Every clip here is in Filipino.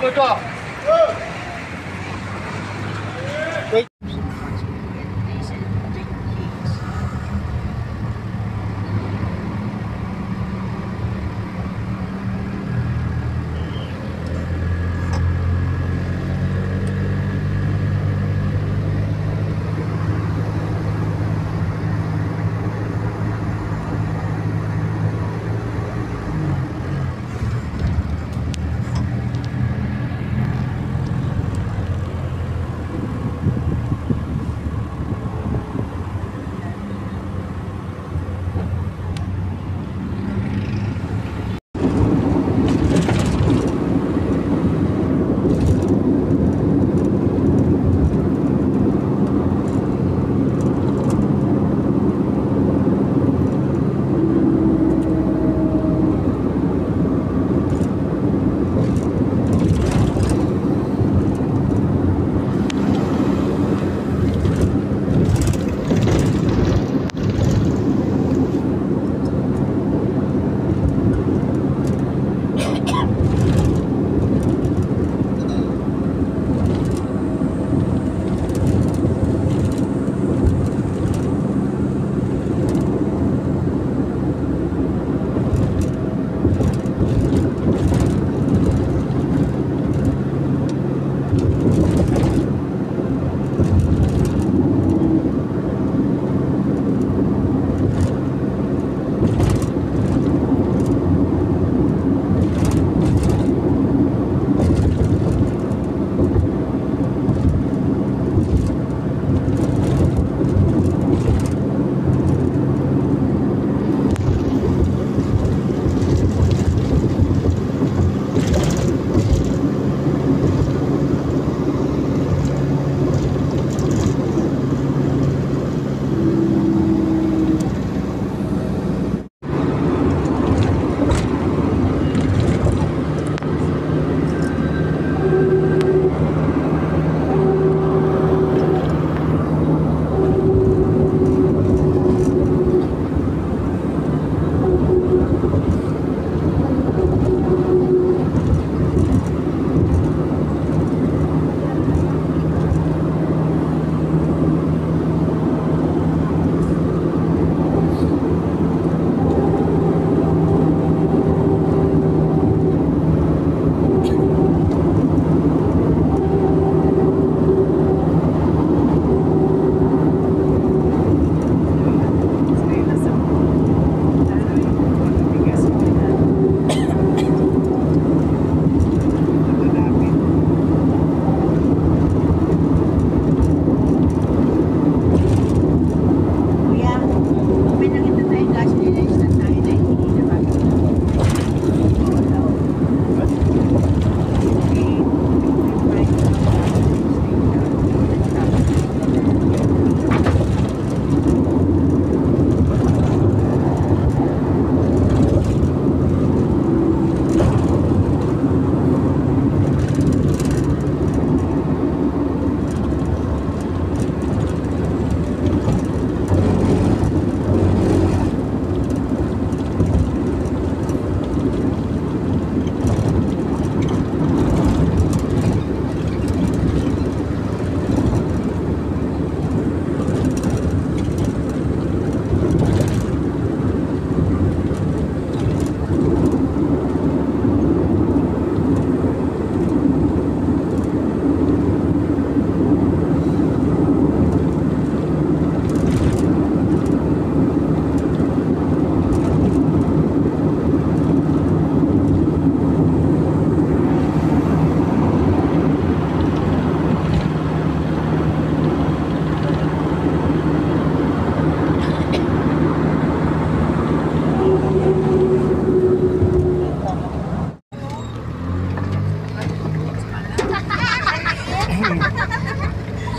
ito.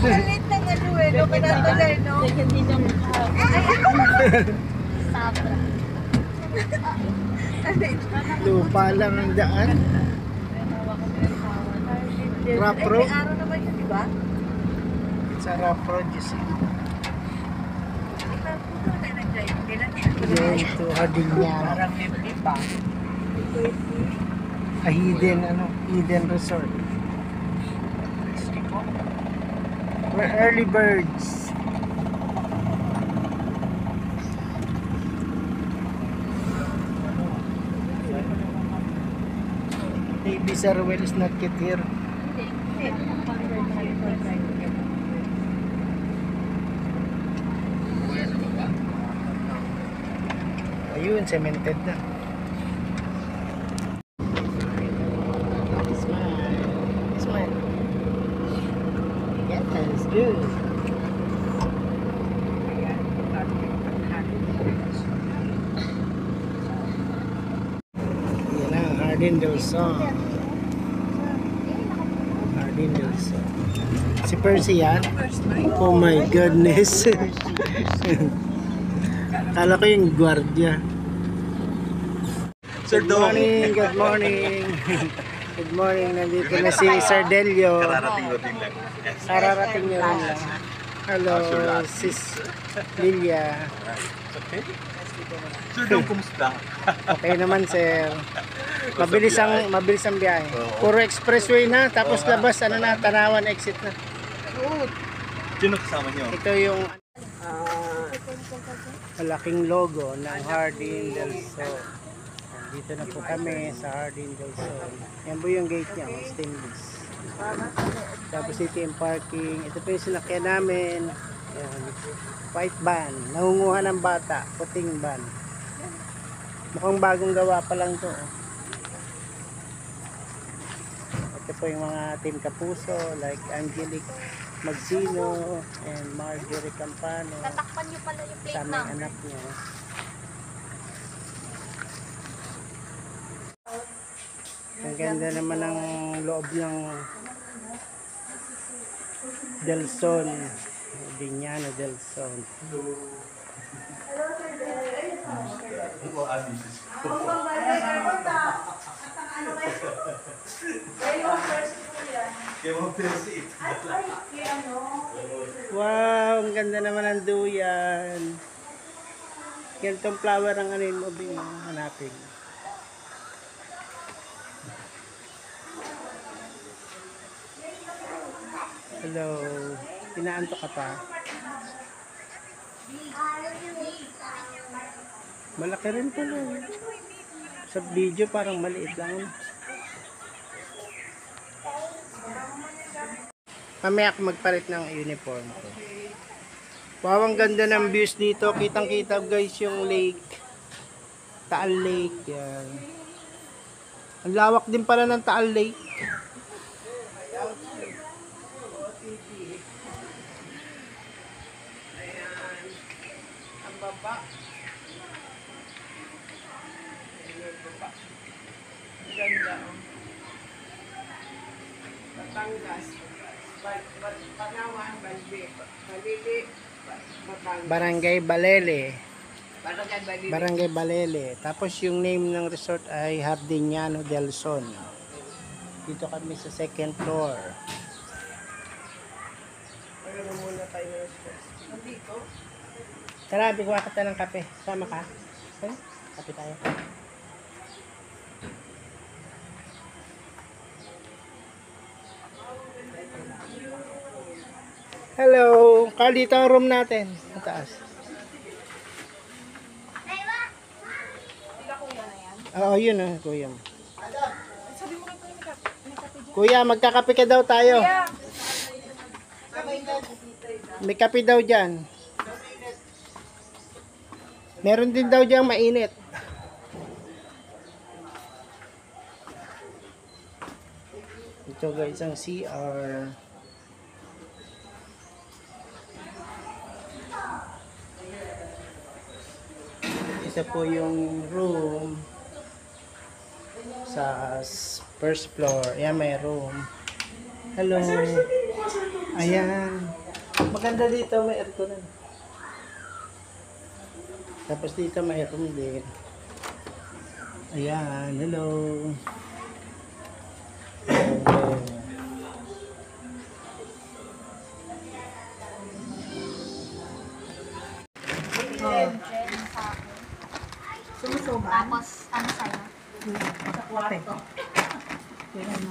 Galit ng ano eh, no? Pinatuloy, no? Sabra. Lupa lang ang daan. Rough road. May araw naman yun, di ba? Sa rough road, you see. Going to Hadinya. Parang may pa. A hidden resort. We're early birds. Maybe Sarwell is not yet here. Ayun, cemented na. Smile. Smile. Yeah, that's good. Yan ang Hardin del Sol. Hardin del Sol. Si Percy yan? Oh my goodness. Kala ko yung gwardiya. Sir Good morning, good morning. Good morning, nandito na si Sir Delio. Kararating ko din lang. Kararating niyo rin lang. Hello, Sis Lilia. Okay. Sir Dong, kumusta? Okay naman, sir. Mabilis ang biyahe. Puro expressway na, tapos labas, Tanawan exit na. Sino kasama niyo? Ito yung malaking logo ng Hardin del Sol. Dito na po kami sa Hardin del Sol. Yan po yung gate niya, stainless. Tapos ito yung parking. Ito po yung sinakyan namin. Ayan. White van. Nangunguha ng bata. Puting van. Mukhang bagong gawa pa lang to. Ito po yung mga team Kapuso like Angelic Magsino and Marjorie Campano. Tatakpan niyo pala yung plate Sa aming anak niya. Ang ganda naman ng loob ng Del Sol. Viñano del Sol. Wow, ang ganda naman ng duyan. Ganitong flower ang anin mo, Bing, hanapin. Hello. Inaanto ka pa? Malaki rin pala. Sa video parang maliit lang. Mamaya ako magpalit ng uniform ko. Wow, ang ganda ng views dito. Kitang-kita guys yung lake. Taal Lake. Yan. Ang lawak din pala ng Taal Lake. Ganda. Batangas. Panawan, Balbi. Balili. Batangas. Barangay Balele. Barangay Balili. Barangay Balele. Tapos yung name ng resort ay Hardiniano del Sol. Dito kami sa second floor. Ano muna tayo ng resort? Nandito? Tara, bigwa ka tayo ng kape. Sama ka? Okay? Kape tayo. Hello! Carl, dito ang room natin. Ang taas. Oo, yun ah, kuya. Kuya, magkakape ka daw tayo. May kape daw dyan. Meron din daw dyan mainit. Ito guys, ang CR. Ito po yung room sa first floor. Ayan, may room. Hello. Ayan. Maganda dito, may aircon. Tapos dito may room din. Ayan, hello. Tapos, ano sa'yo? Sa kwarto. Saan yung ano?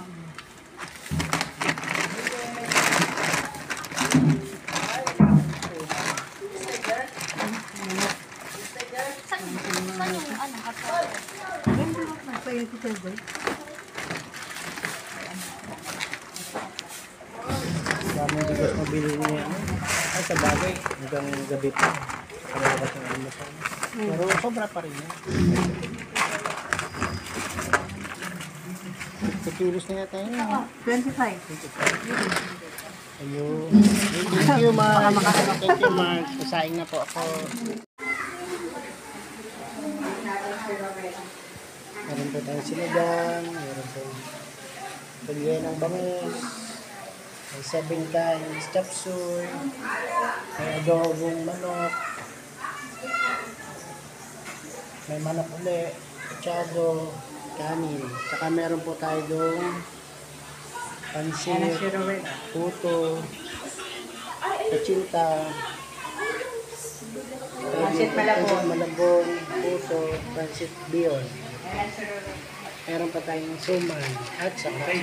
Daming bigas na bili niya. Ay, sa bagay, hanggang gabi pa. Kalakas ng almusal. Pero sobra pa rin yan. 50 kilos na yata yun. 25. Ayun. Thank you, Mark. Thank you, Mark. Pasaing na po ako. Meron po tayong sinigang. Meron po pagyan ng bangus. May 7 kinds chop suey. May adobong manok. May manok uli. Chado. Kanin. Tsaka meron po tayo doon pansit, puto, kachinta, pansit malabon, puto, pansit biyon. Meron pa tayong suman at saka